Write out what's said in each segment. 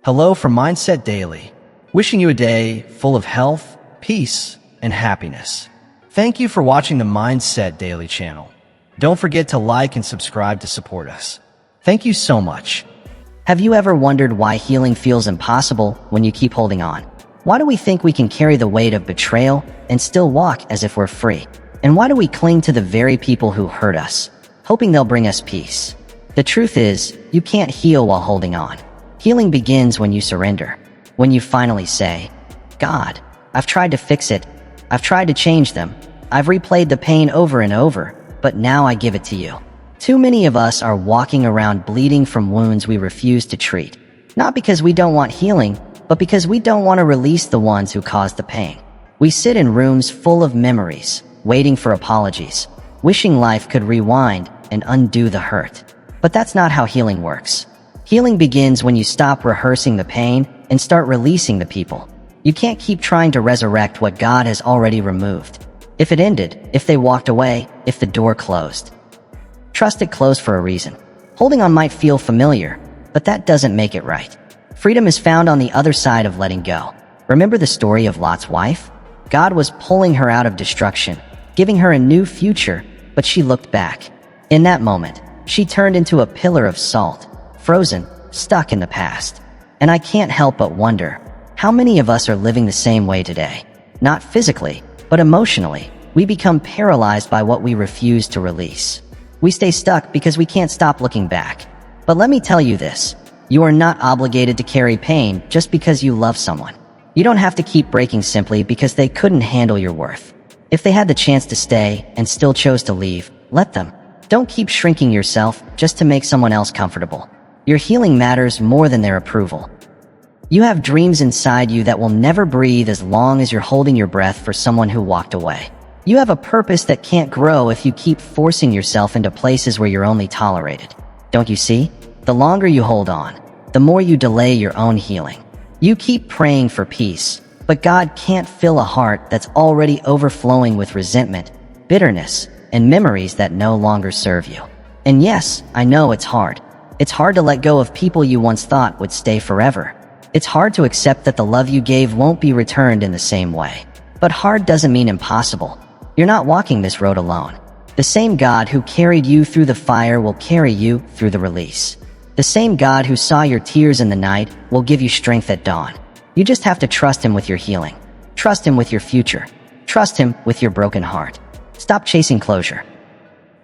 Hello from Mindset Daily, wishing you a day full of health, peace, and happiness. Thank you for watching the Mindset Daily channel. Don't forget to like and subscribe to support us. Thank you so much. Have you ever wondered why healing feels impossible when you keep holding on? Why do we think we can carry the weight of betrayal and still walk as if we're free? And why do we cling to the very people who hurt us, hoping they'll bring us peace? The truth is, you can't heal while holding on. Healing begins when you surrender. When you finally say, God, I've tried to fix it. I've tried to change them. I've replayed the pain over and over, but now I give it to you. Too many of us are walking around bleeding from wounds we refuse to treat. Not because we don't want healing, but because we don't want to release the ones who caused the pain. We sit in rooms full of memories, waiting for apologies, wishing life could rewind and undo the hurt. But that's not how healing works. Healing begins when you stop rehearsing the pain and start releasing the people. You can't keep trying to resurrect what God has already removed. If it ended, if they walked away, if the door closed, trust it closed for a reason. Holding on might feel familiar, but that doesn't make it right. Freedom is found on the other side of letting go. Remember the story of Lot's wife? God was pulling her out of destruction, giving her a new future, but she looked back. In that moment, she turned into a pillar of salt, frozen, stuck in the past. And I can't help but wonder, how many of us are living the same way today? Not physically, but emotionally. We become paralyzed by what we refuse to release. We stay stuck because we can't stop looking back. But let me tell you this, you are not obligated to carry pain just because you love someone. You don't have to keep breaking simply because they couldn't handle your worth. If they had the chance to stay and still chose to leave, let them. Don't keep shrinking yourself just to make someone else comfortable. Your healing matters more than their approval. You have dreams inside you that will never breathe as long as you're holding your breath for someone who walked away. You have a purpose that can't grow if you keep forcing yourself into places where you're only tolerated. Don't you see? The longer you hold on, the more you delay your own healing. You keep praying for peace, but God can't fill a heart that's already overflowing with resentment, bitterness, and memories that no longer serve you. And yes, I know it's hard. It's hard to let go of people you once thought would stay forever. It's hard to accept that the love you gave won't be returned in the same way. But hard doesn't mean impossible. You're not walking this road alone. The same God who carried you through the fire will carry you through the release. The same God who saw your tears in the night will give you strength at dawn. You just have to trust Him with your healing. Trust Him with your future. Trust Him with your broken heart. Stop chasing closure.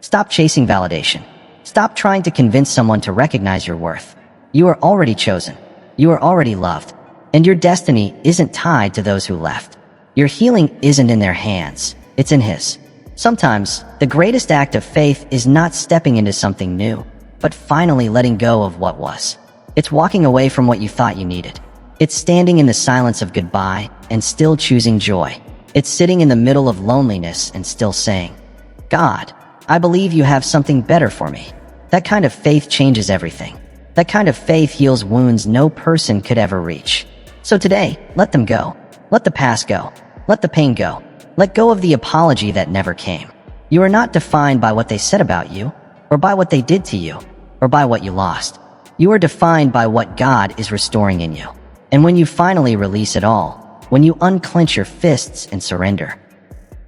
Stop chasing validation. Stop trying to convince someone to recognize your worth. You are already chosen. You are already loved. And your destiny isn't tied to those who left. Your healing isn't in their hands. It's in His. Sometimes, the greatest act of faith is not stepping into something new, but finally letting go of what was. It's walking away from what you thought you needed. It's standing in the silence of goodbye and still choosing joy. It's sitting in the middle of loneliness and still saying, God, I believe you have something better for me. That kind of faith changes everything. That kind of faith heals wounds no person could ever reach. So today, let them go. Let the past go. Let the pain go. Let go of the apology that never came. You are not defined by what they said about you, or by what they did to you, or by what you lost. You are defined by what God is restoring in you. And when you finally release it all, when you unclench your fists and surrender,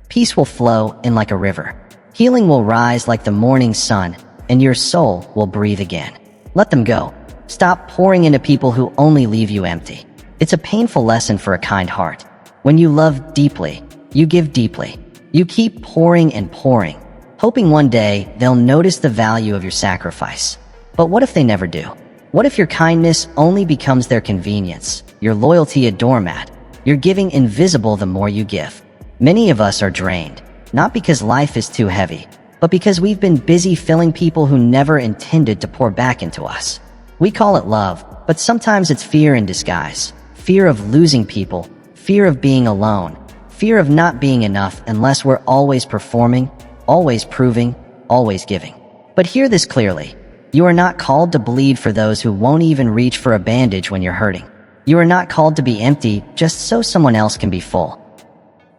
peace will flow in like a river. Healing will rise like the morning sun, and your soul will breathe again. Let them go. Stop pouring into people who only leave you empty. It's a painful lesson for a kind heart. When you love deeply, you give deeply. You keep pouring and pouring, hoping one day they'll notice the value of your sacrifice. But what if they never do? What if your kindness only becomes their convenience, your loyalty a doormat, your giving invisible the more you give? Many of us are drained, not because life is too heavy, but because we've been busy filling people who never intended to pour back into us. We call it love, but sometimes it's fear in disguise. Fear of losing people, fear of being alone, fear of not being enough unless we're always performing, always proving, always giving. But hear this clearly. You are not called to bleed for those who won't even reach for a bandage when you're hurting. You are not called to be empty just so someone else can be full.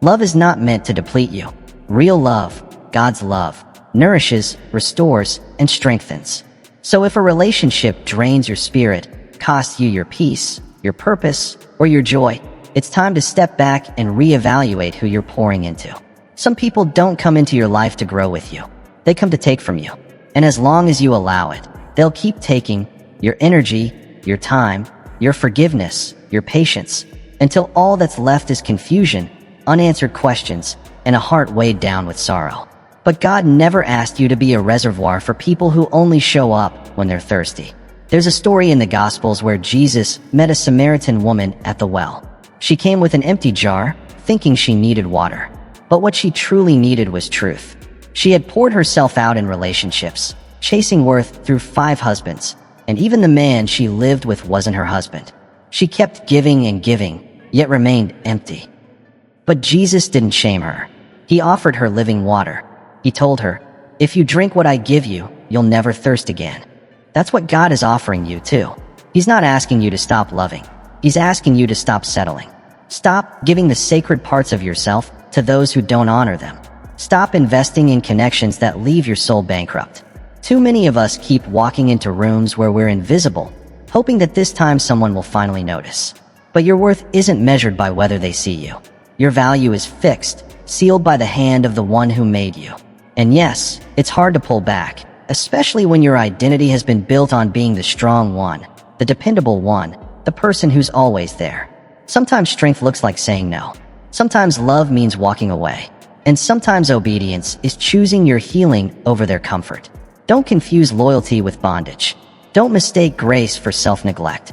Love is not meant to deplete you. Real love, God's love, nourishes, restores, and strengthens. So if a relationship drains your spirit, cost you your peace, your purpose, or your joy, it's time to step back and reevaluate who you're pouring into. Some people don't come into your life to grow with you. They come to take from you. And as long as you allow it, they'll keep taking your energy, your time, your forgiveness, your patience, until all that's left is confusion, unanswered questions, and a heart weighed down with sorrow. But God never asked you to be a reservoir for people who only show up when they're thirsty. There's a story in the Gospels where Jesus met a Samaritan woman at the well. She came with an empty jar, thinking she needed water. But what she truly needed was truth. She had poured herself out in relationships, chasing worth through 5 husbands, and even the man she lived with wasn't her husband. She kept giving and giving, yet remained empty. But Jesus didn't shame her. He offered her living water. He told her, "If you drink what I give you, you'll never thirst again." That's what God is offering you too. He's not asking you to stop loving. He's asking you to stop settling. Stop giving the sacred parts of yourself to those who don't honor them. Stop investing in connections that leave your soul bankrupt. Too many of us keep walking into rooms where we're invisible, hoping that this time someone will finally notice. But your worth isn't measured by whether they see you. Your value is fixed, sealed by the hand of the one who made you. And yes, it's hard to pull back, especially when your identity has been built on being the strong one, the dependable one, the person who's always there. Sometimes strength looks like saying no. Sometimes love means walking away. And sometimes obedience is choosing your healing over their comfort. Don't confuse loyalty with bondage. Don't mistake grace for self-neglect.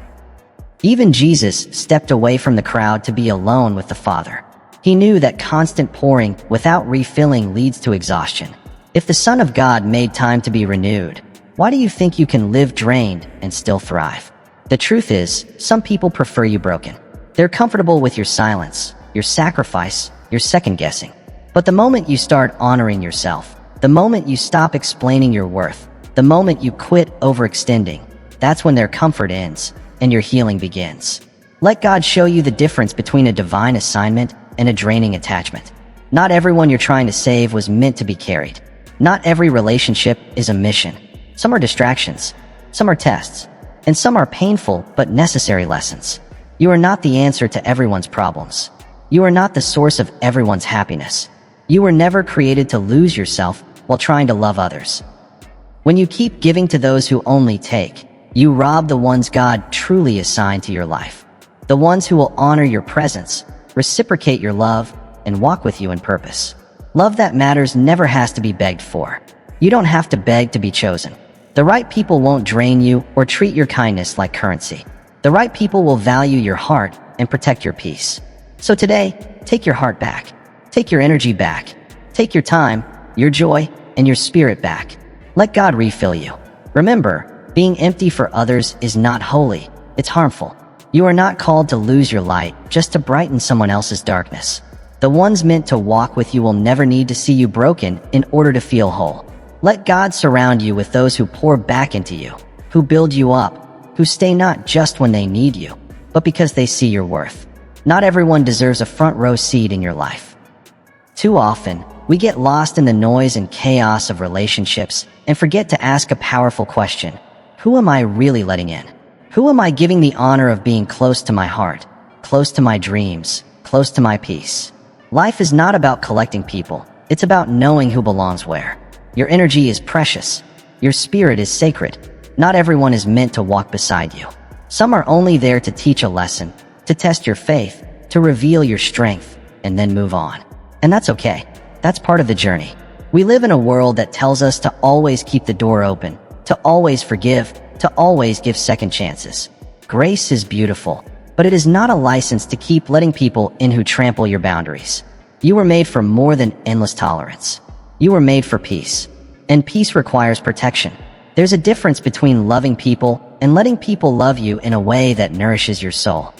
Even Jesus stepped away from the crowd to be alone with the Father. He knew that constant pouring without refilling leads to exhaustion. If the Son of God made time to be renewed, why do you think you can live drained and still thrive? The truth is, some people prefer you broken. They're comfortable with your silence, your sacrifice, your second-guessing. But the moment you start honoring yourself, the moment you stop explaining your worth, the moment you quit overextending, that's when their comfort ends and your healing begins. Let God show you the difference between a divine assignment and a draining attachment. Not everyone you're trying to save was meant to be carried. Not every relationship is a mission. Some are distractions, some are tests, and some are painful but necessary lessons. You are not the answer to everyone's problems. You are not the source of everyone's happiness. You were never created to lose yourself while trying to love others. When you keep giving to those who only take, you rob the ones God truly assigned to your life. The ones who will honor your presence, reciprocate your love, and walk with you in purpose. Love that matters never has to be begged for. You don't have to beg to be chosen. The right people won't drain you or treat your kindness like currency. The right people will value your heart and protect your peace. So today, take your heart back. Take your energy back. Take your time, your joy, and your spirit back. Let God refill you. Remember, being empty for others is not holy. It's harmful. You are not called to lose your light just to brighten someone else's darkness. The ones meant to walk with you will never need to see you broken in order to feel whole. Let God surround you with those who pour back into you, who build you up, who stay not just when they need you, but because they see your worth. Not everyone deserves a front row seat in your life. Too often, we get lost in the noise and chaos of relationships and forget to ask a powerful question. Who am I really letting in? Who am I giving the honor of being close to my heart, close to my dreams, close to my peace? Life is not about collecting people. It's about knowing who belongs where. Your energy is precious. Your spirit is sacred. Not everyone is meant to walk beside you. Some are only there to teach a lesson, to test your faith, to reveal your strength, and then move on. And that's okay. That's part of the journey. We live in a world that tells us to always keep the door open, to always forgive, to always give second chances. Grace is beautiful, but it is not a license to keep letting people in who trample your boundaries. You were made for more than endless tolerance. You were made for peace. And peace requires protection. There's a difference between loving people and letting people love you in a way that nourishes your soul.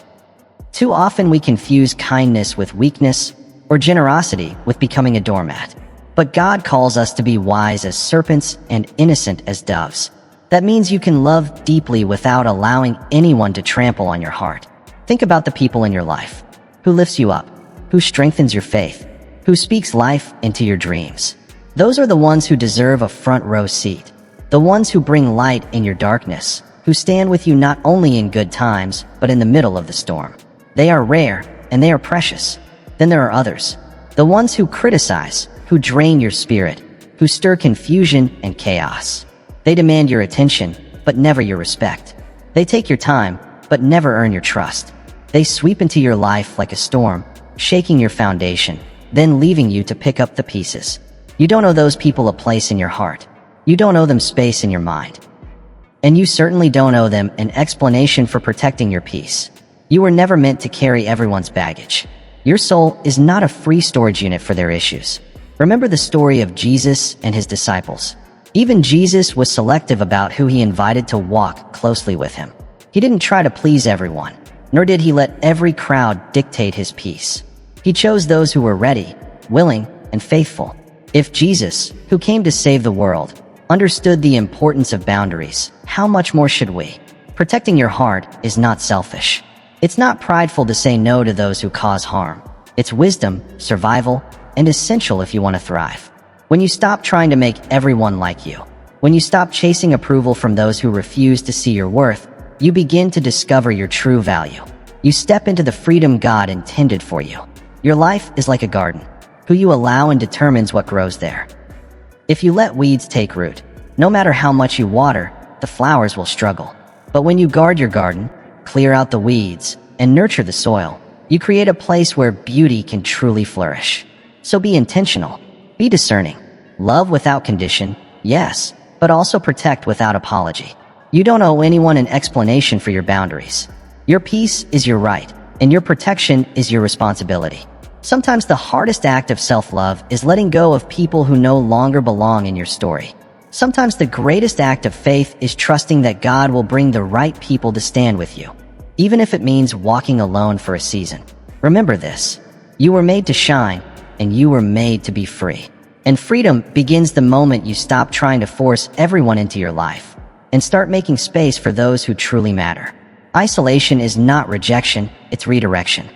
Too often we confuse kindness with weakness, or generosity with becoming a doormat. But God calls us to be wise as serpents and innocent as doves. That means you can love deeply without allowing anyone to trample on your heart. Think about the people in your life. Who lifts you up? Who strengthens your faith? Who speaks life into your dreams? Those are the ones who deserve a front row seat. The ones who bring light in your darkness, who stand with you not only in good times, but in the middle of the storm. They are rare, and they are precious. Then there are others, the ones who criticize, who drain your spirit, who stir confusion and chaos. They demand your attention, but never your respect. They take your time, but never earn your trust. They sweep into your life like a storm, shaking your foundation, then leaving you to pick up the pieces. You don't owe those people a place in your heart. You don't owe them space in your mind. And you certainly don't owe them an explanation for protecting your peace. You were never meant to carry everyone's baggage. Your soul is not a free storage unit for their issues. Remember the story of Jesus and his disciples. Even Jesus was selective about who he invited to walk closely with him. He didn't try to please everyone, nor did he let every crowd dictate his peace. He chose those who were ready, willing, and faithful. If Jesus, who came to save the world, understood the importance of boundaries, how much more should we? Protecting your heart is not selfish. It's not prideful to say no to those who cause harm. It's wisdom, survival, and essential if you want to thrive. When you stop trying to make everyone like you, when you stop chasing approval from those who refuse to see your worth, you begin to discover your true value. You step into the freedom God intended for you. Your life is like a garden. Who you allow and determines what grows there. If you let weeds take root, no matter how much you water, the flowers will struggle. But when you guard your garden, clear out the weeds, and nurture the soil, you create a place where beauty can truly flourish. So be intentional. Be discerning. Love without condition, yes, but also protect without apology. You don't owe anyone an explanation for your boundaries. Your peace is your right, and your protection is your responsibility. Sometimes the hardest act of self-love is letting go of people who no longer belong in your story. Sometimes the greatest act of faith is trusting that God will bring the right people to stand with you, even if it means walking alone for a season. Remember this: you were made to shine, and you were made to be free. And freedom begins the moment you stop trying to force everyone into your life and start making space for those who truly matter. Isolation is not rejection, it's redirection.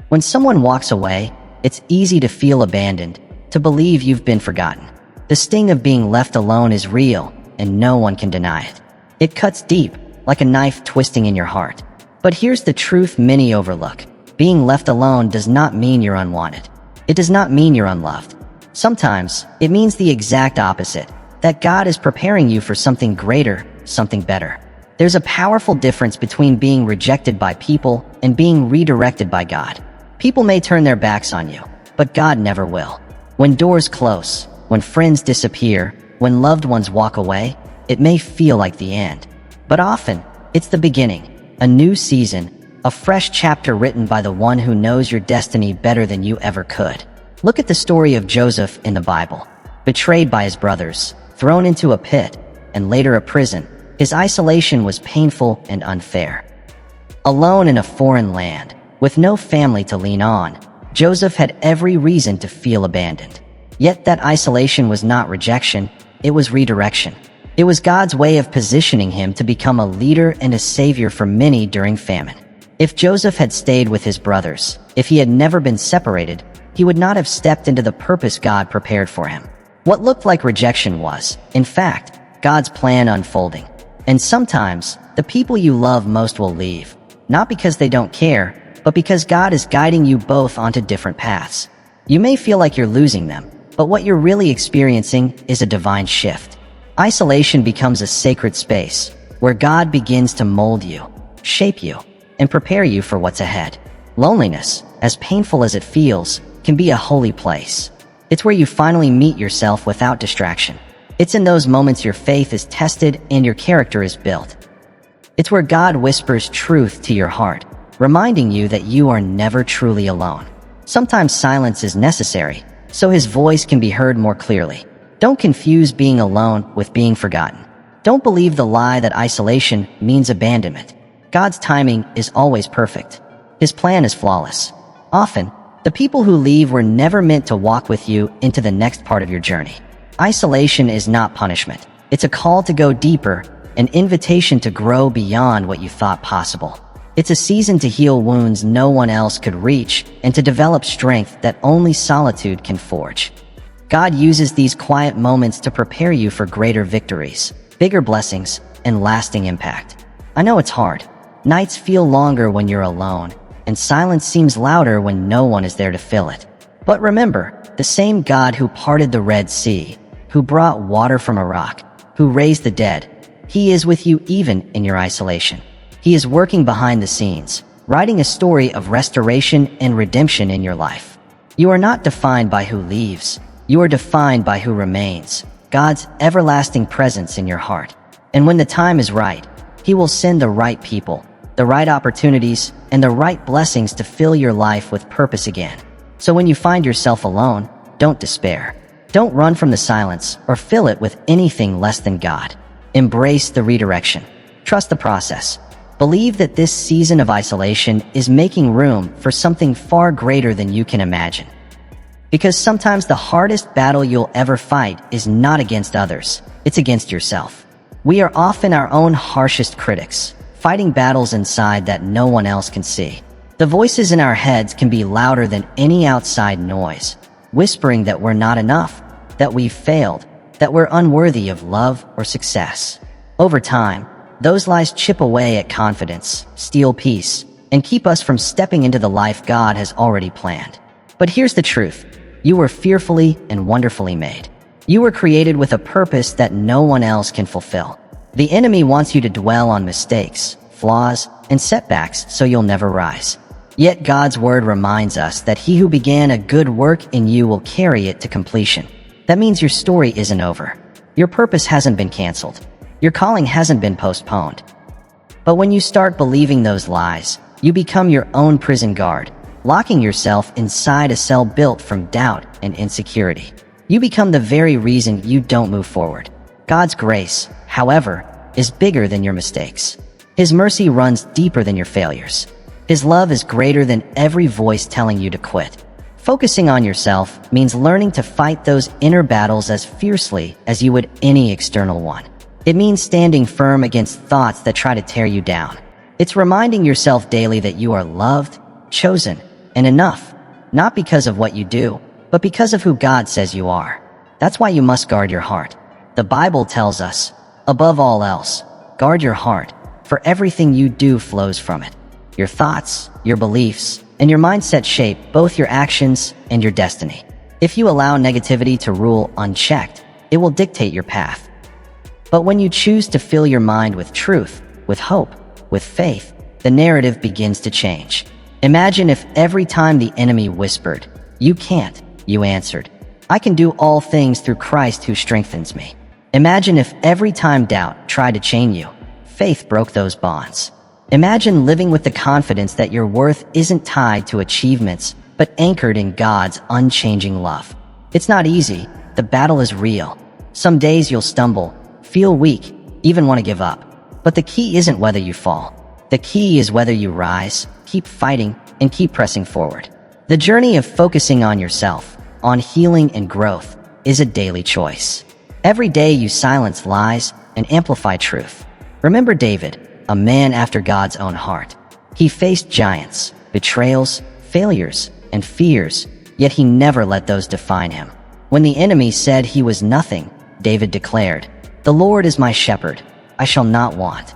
When someone walks away, it's easy to feel abandoned, to believe you've been forgotten. The sting of being left alone is real, and no one can deny it. It cuts deep, like a knife twisting in your heart. But here's the truth many overlook. Being left alone does not mean you're unwanted. It does not mean you're unloved. Sometimes, it means the exact opposite, that God is preparing you for something greater, something better. There's a powerful difference between being rejected by people and being redirected by God. People may turn their backs on you, but God never will. When doors close, when friends disappear, when loved ones walk away, it may feel like the end. But often, it's the beginning, a new season, a fresh chapter written by the one who knows your destiny better than you ever could. Look at the story of Joseph in the Bible. Betrayed by his brothers, thrown into a pit, and later a prison, his isolation was painful and unfair. Alone in a foreign land, with no family to lean on, Joseph had every reason to feel abandoned. Yet that isolation was not rejection, it was redirection. It was God's way of positioning him to become a leader and a savior for many during famine. If Joseph had stayed with his brothers, if he had never been separated, he would not have stepped into the purpose God prepared for him. What looked like rejection was, in fact, God's plan unfolding. And sometimes, the people you love most will leave, not because they don't care, but because God is guiding you both onto different paths. You may feel like you're losing them, but what you're really experiencing is a divine shift. Isolation becomes a sacred space, where God begins to mold you, shape you, and prepare you for what's ahead. Loneliness, as painful as it feels, can be a holy place. It's where you finally meet yourself without distraction. It's in those moments your faith is tested and your character is built. It's where God whispers truth to your heart, reminding you that you are never truly alone. Sometimes silence is necessary, so his voice can be heard more clearly. Don't confuse being alone with being forgotten. Don't believe the lie that isolation means abandonment. God's timing is always perfect. His plan is flawless. Often, the people who leave were never meant to walk with you into the next part of your journey. Isolation is not punishment. It's a call to go deeper, an invitation to grow beyond what you thought possible. It's a season to heal wounds no one else could reach and to develop strength that only solitude can forge. God uses these quiet moments to prepare you for greater victories, bigger blessings, and lasting impact. I know it's hard. Nights feel longer when you're alone, and silence seems louder when no one is there to fill it. But remember, the same God who parted the Red Sea, who brought water from a rock, who raised the dead, He is with you even in your isolation. He is working behind the scenes, writing a story of restoration and redemption in your life. You are not defined by who leaves. You are defined by who remains, God's everlasting presence in your heart. And when the time is right, He will send the right people, the right opportunities, and the right blessings to fill your life with purpose again. So when you find yourself alone, don't despair. Don't run from the silence or fill it with anything less than God. Embrace the redirection. Trust the process. Believe that this season of isolation is making room for something far greater than you can imagine. Because sometimes the hardest battle you'll ever fight is not against others, it's against yourself. We are often our own harshest critics, fighting battles inside that no one else can see. The voices in our heads can be louder than any outside noise, whispering that we're not enough, that we've failed, that we're unworthy of love or success. Over time, those lies chip away at confidence, steal peace, and keep us from stepping into the life God has already planned. But here's the truth. You were fearfully and wonderfully made. You were created with a purpose that no one else can fulfill. The enemy wants you to dwell on mistakes, flaws, and setbacks so you'll never rise. Yet God's word reminds us that He who began a good work in you will carry it to completion. That means your story isn't over. Your purpose hasn't been canceled. Your calling hasn't been postponed. But when you start believing those lies, you become your own prison guard, locking yourself inside a cell built from doubt and insecurity. You become the very reason you don't move forward. God's grace, however, is bigger than your mistakes. His mercy runs deeper than your failures. His love is greater than every voice telling you to quit. Focusing on yourself means learning to fight those inner battles as fiercely as you would any external one. It means standing firm against thoughts that try to tear you down. It's reminding yourself daily that you are loved, chosen, and enough, not because of what you do, but because of who God says you are. That's why you must guard your heart. The Bible tells us, above all else, guard your heart, for everything you do flows from it. Your thoughts, your beliefs, and your mindset shape both your actions and your destiny. If you allow negativity to rule unchecked, it will dictate your path. But when you choose to fill your mind with truth, with hope, with faith, the narrative begins to change. Imagine if every time the enemy whispered, "You can't," you answered, "I can do all things through Christ who strengthens me." Imagine if every time doubt tried to chain you, faith broke those bonds. Imagine living with the confidence that your worth isn't tied to achievements, but anchored in God's unchanging love. It's not easy. The battle is real. Some days you'll stumble, feel weak, even want to give up. But the key isn't whether you fall. The key is whether you rise, keep fighting, and keep pressing forward. The journey of focusing on yourself, on healing and growth, is a daily choice. Every day you silence lies and amplify truth. Remember David, a man after God's own heart. He faced giants, betrayals, failures, and fears, yet he never let those define him. When the enemy said he was nothing, David declared, "The Lord is my shepherd, I shall not want."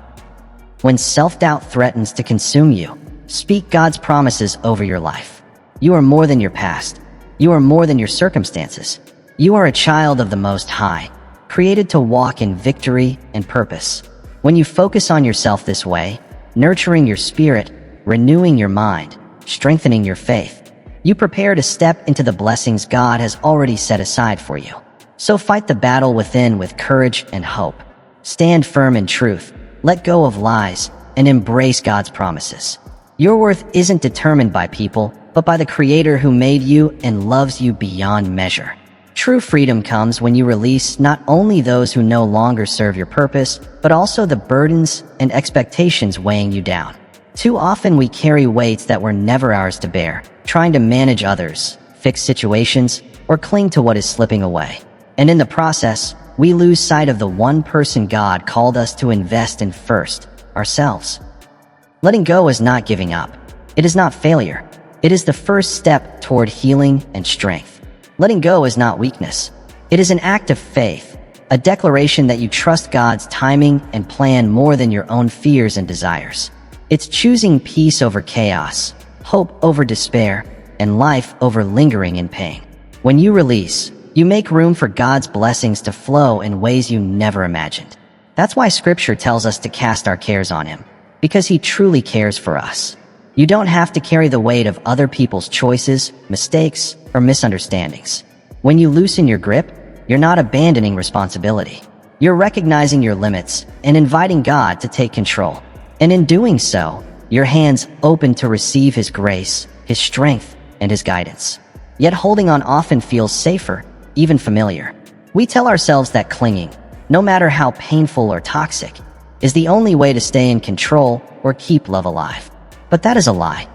When self-doubt threatens to consume you, speak God's promises over your life. You are more than your past. You are more than your circumstances. You are a child of the Most High, created to walk in victory and purpose. When you focus on yourself this way, nurturing your spirit, renewing your mind, strengthening your faith, you prepare to step into the blessings God has already set aside for you. So fight the battle within with courage and hope. Stand firm in truth, let go of lies, and embrace God's promises. Your worth isn't determined by people, but by the Creator who made you and loves you beyond measure. True freedom comes when you release not only those who no longer serve your purpose, but also the burdens and expectations weighing you down. Too often we carry weights that were never ours to bear, trying to manage others, fix situations, or cling to what is slipping away. And in the process, we lose sight of the one person God called us to invest in first, ourselves. Letting go is not giving up. It is not failure. It is the first step toward healing and strength. Letting go is not weakness. It is an act of faith, a declaration that you trust God's timing and plan more than your own fears and desires. It's choosing peace over chaos, hope over despair, and life over lingering in pain. When you release, you make room for God's blessings to flow in ways you never imagined. That's why Scripture tells us to cast our cares on Him, because He truly cares for us. You don't have to carry the weight of other people's choices, mistakes, or misunderstandings. When you loosen your grip, you're not abandoning responsibility. You're recognizing your limits and inviting God to take control. And in doing so, your hands open to receive His grace, His strength, and His guidance. Yet holding on often feels safer, even familiar. We tell ourselves that clinging, no matter how painful or toxic, is the only way to stay in control or keep love alive. But that is a lie.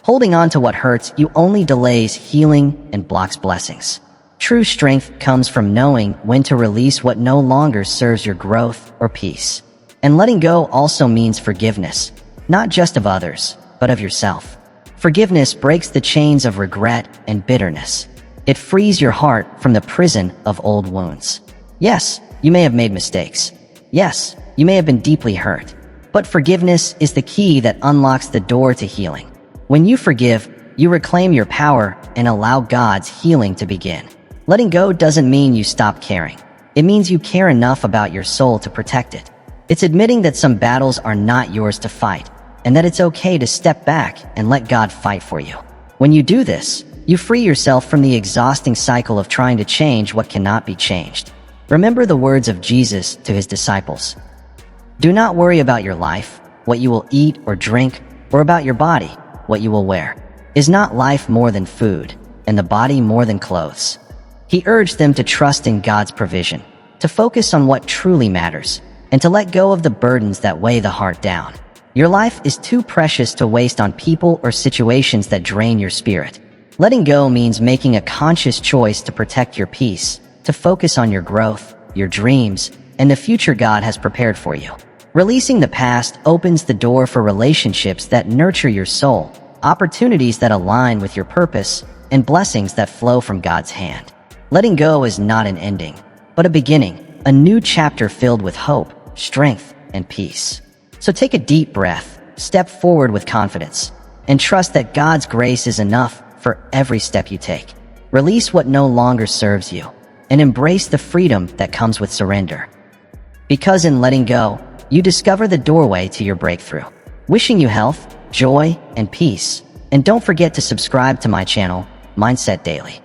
Holding on to what hurts you only delays healing and blocks blessings. True strength comes from knowing when to release what no longer serves your growth or peace. And letting go also means forgiveness, not just of others, but of yourself. Forgiveness breaks the chains of regret and bitterness. It frees your heart from the prison of old wounds. Yes, you may have made mistakes. Yes, you may have been deeply hurt. But forgiveness is the key that unlocks the door to healing. When you forgive, you reclaim your power and allow God's healing to begin. Letting go doesn't mean you stop caring. It means you care enough about your soul to protect it. It's admitting that some battles are not yours to fight, and that it's okay to step back and let God fight for you. When you do this, you free yourself from the exhausting cycle of trying to change what cannot be changed. Remember the words of Jesus to His disciples. Do not worry about your life, what you will eat or drink, or about your body, what you will wear. Is not life more than food, and the body more than clothes? He urged them to trust in God's provision, to focus on what truly matters, and to let go of the burdens that weigh the heart down. Your life is too precious to waste on people or situations that drain your spirit. Letting go means making a conscious choice to protect your peace, to focus on your growth, your dreams, and the future God has prepared for you. Releasing the past opens the door for relationships that nurture your soul, opportunities that align with your purpose, and blessings that flow from God's hand. Letting go is not an ending, but a beginning, a new chapter filled with hope, strength, and peace. So take a deep breath, step forward with confidence, and trust that God's grace is enough for every step you take. Release what no longer serves you, and embrace the freedom that comes with surrender. Because in letting go, you discover the doorway to your breakthrough. Wishing you health, joy, and peace. And don't forget to subscribe to my channel, Mindset Daily.